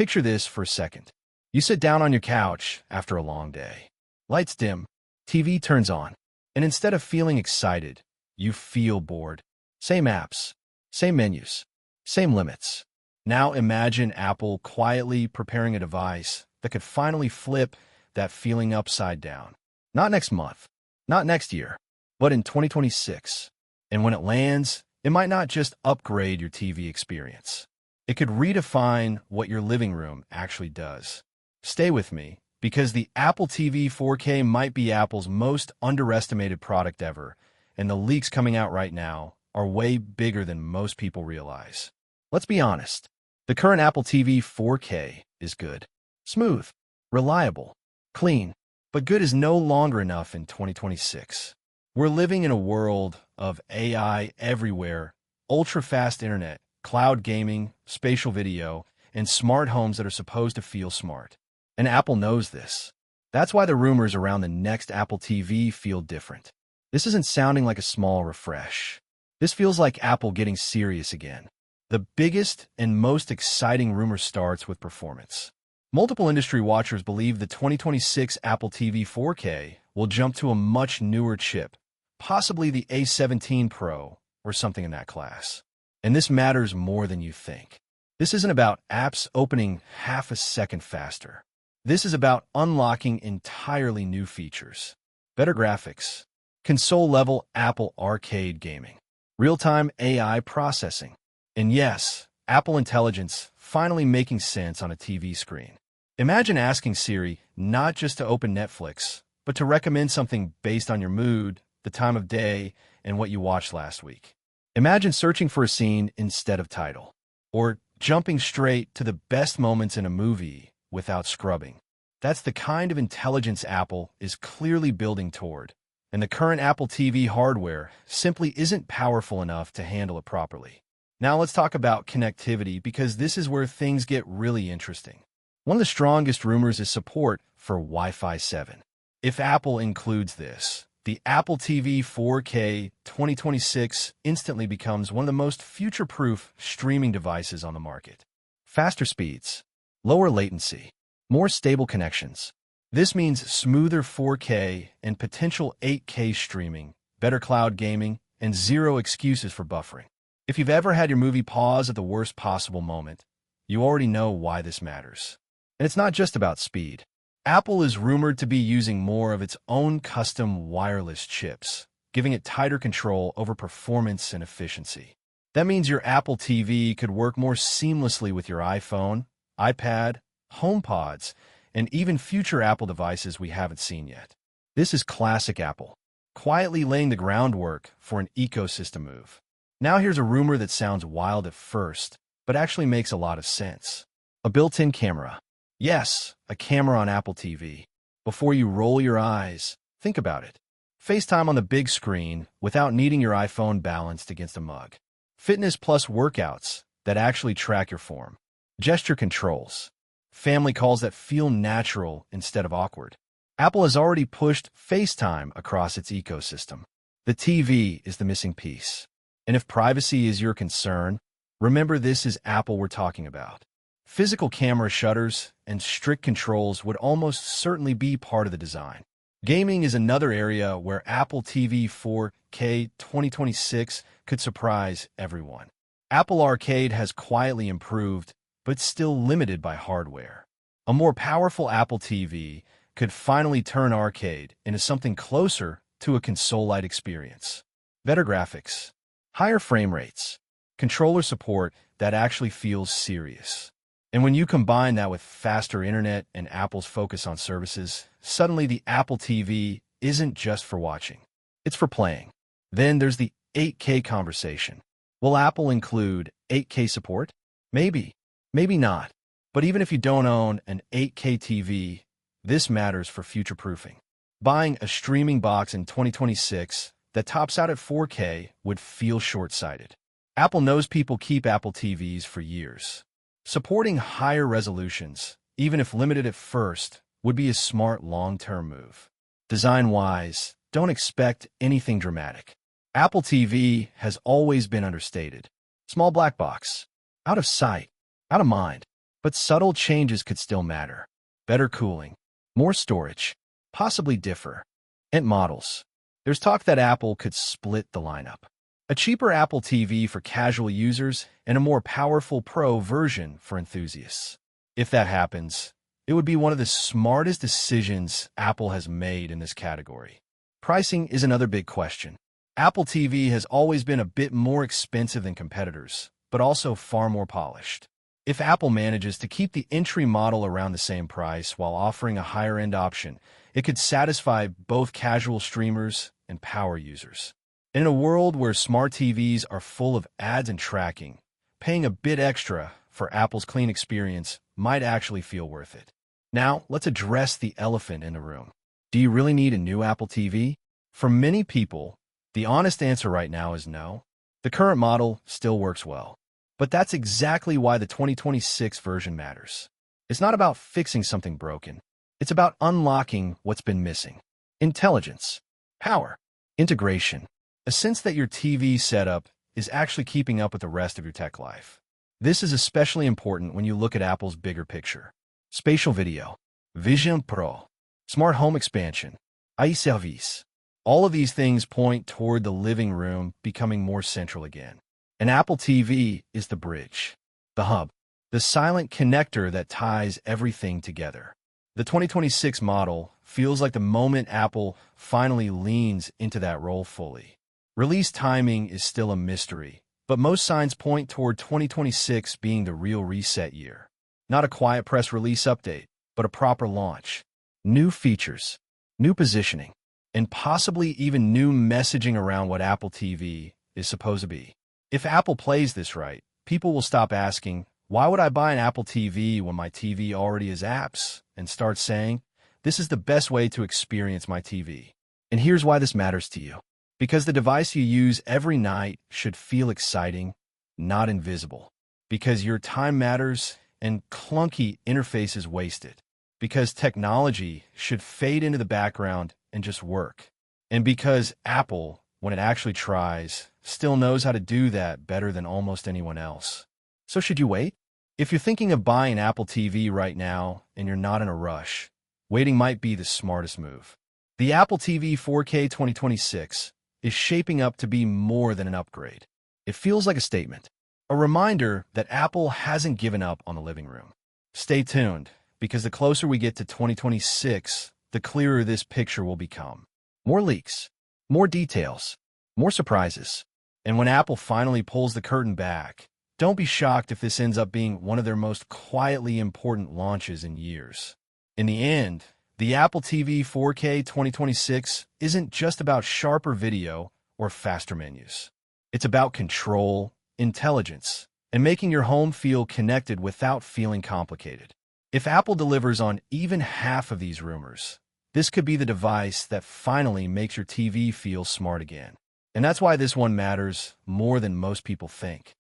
Picture this for a second. You sit down on your couch after a long day. Lights dim, TV turns on, and instead of feeling excited, you feel bored. Same apps, same menus, same limits. Now imagine Apple quietly preparing a device that could finally flip that feeling upside down. Not next month, not next year, but in 2026. And when it lands, it might not just upgrade your TV experience. It could redefine what your living room actually does. Stay with me, because the Apple TV 4K might be Apple's most underestimated product ever, and the leaks coming out right now are way bigger than most people realize. Let's be honest. The current Apple TV 4K is good, smooth, reliable, clean, but good is no longer enough in 2026. We're living in a world of AI everywhere, ultra-fast internet, cloud gaming, spatial video, and smart homes that are supposed to feel smart. And Apple knows this. That's why the rumors around the next Apple TV feel different. This isn't sounding like a small refresh. This feels like Apple getting serious again. The biggest and most exciting rumor starts with performance. Multiple industry watchers believe the 2026 Apple TV 4K will jump to a much newer chip, possibly the A17 Pro or something in that class. And this matters more than you think. This isn't about apps opening half a second faster. This is about unlocking entirely new features. Better graphics, console-level Apple Arcade gaming, real-time AI processing, and yes, Apple Intelligence finally making sense on a TV screen. Imagine asking Siri not just to open Netflix, but to recommend something based on your mood, the time of day, and what you watched last week. Imagine searching for a scene instead of title, or jumping straight to the best moments in a movie without scrubbing. That's the kind of intelligence Apple is clearly building toward, and the current Apple TV hardware simply isn't powerful enough to handle it properly. Now let's talk about connectivity, because this is where things get really interesting. One of the strongest rumors is support for Wi-Fi 7. If Apple includes this, the Apple TV 4K 2026 instantly becomes one of the most future-proof streaming devices on the market. Faster speeds, lower latency, more stable connections. This means smoother 4K and potential 8K streaming, better cloud gaming, and zero excuses for buffering. If you've ever had your movie pause at the worst possible moment, you already know why this matters. And it's not just about speed. Apple is rumored to be using more of its own custom wireless chips, giving it tighter control over performance and efficiency. That means your Apple TV could work more seamlessly with your iPhone, iPad, HomePods, and even future Apple devices we haven't seen yet. This is classic Apple, quietly laying the groundwork for an ecosystem move. Now here's a rumor that sounds wild at first, but actually makes a lot of sense. A built-in camera. Yes, a camera on Apple TV. Before you roll your eyes, think about it. FaceTime on the big screen without needing your iPhone balanced against a mug. Fitness plus workouts that actually track your form. Gesture controls. Family calls that feel natural instead of awkward. Apple has already pushed FaceTime across its ecosystem. The TV is the missing piece. And if privacy is your concern, remember this is Apple we're talking about. Physical camera shutters and strict controls would almost certainly be part of the design. Gaming is another area where Apple TV 4K 2026 could surprise everyone. Apple Arcade has quietly improved, but still limited by hardware. A more powerful Apple TV could finally turn Arcade into something closer to a console-like experience. Better graphics, higher frame rates, controller support that actually feels serious. And when you combine that with faster internet and Apple's focus on services, suddenly the Apple TV isn't just for watching. It's for playing. Then there's the 8K conversation. Will Apple include 8K support? Maybe. Maybe not. But even if you don't own an 8K TV, this matters for future-proofing. Buying a streaming box in 2026 that tops out at 4K would feel short-sighted. Apple knows people keep Apple TVs for years. Supporting higher resolutions, even if limited at first, would be a smart long-term move. Design-wise, don't expect anything dramatic. Apple TV has always been understated. Small black box. Out of sight. Out of mind. But subtle changes could still matter. Better cooling, more storage, possibly different models. There's talk that Apple could split the lineup. A cheaper Apple TV for casual users and a more powerful Pro version for enthusiasts. If that happens, it would be one of the smartest decisions Apple has made in this category. Pricing is another big question. Apple TV has always been a bit more expensive than competitors, but also far more polished. If Apple manages to keep the entry model around the same price while offering a higher-end option, it could satisfy both casual streamers and power users. In a world where smart TVs are full of ads and tracking, paying a bit extra for Apple's clean experience might actually feel worth it. Now, let's address the elephant in the room. Do you really need a new Apple TV? For many people, the honest answer right now is no. The current model still works well. But that's exactly why the 2026 version matters. It's not about fixing something broken. It's about unlocking what's been missing. Intelligence, power, integration, a sense that your TV setup is actually keeping up with the rest of your tech life. This is especially important when you look at Apple's bigger picture. Spatial video, Vision Pro, smart home expansion, iService. All of these things point toward the living room becoming more central again. An Apple TV is the bridge, the hub, the silent connector that ties everything together. The 2026 model feels like the moment Apple finally leans into that role fully. Release timing is still a mystery, but most signs point toward 2026 being the real reset year. Not a quiet press release update, but a proper launch. New features, new positioning, and possibly even new messaging around what Apple TV is supposed to be. If Apple plays this right, people will stop asking, why would I buy an Apple TV when my TV already has apps? And start saying, this is the best way to experience my TV. And here's why this matters to you. Because the device you use every night should feel exciting, not invisible. Because your time matters and clunky interface is wasted. Because technology should fade into the background and just work. And because Apple, when it actually tries, still knows how to do that better than almost anyone else. So should you wait? If you're thinking of buying an Apple TV right now and you're not in a rush, waiting might be the smartest move. The Apple TV 4K 2026 is shaping up to be more than an upgrade. It feels like a statement, a reminder that Apple hasn't given up on the living room. Stay tuned, because the closer we get to 2026, the clearer this picture will become. More leaks, more details, more surprises. And when Apple finally pulls the curtain back, don't be shocked if this ends up being one of their most quietly important launches in years. In the end, the Apple TV 4K 2026 isn't just about sharper video or faster menus. It's about control, intelligence, and making your home feel connected without feeling complicated. If Apple delivers on even half of these rumors, this could be the device that finally makes your TV feel smart again. And that's why this one matters more than most people think.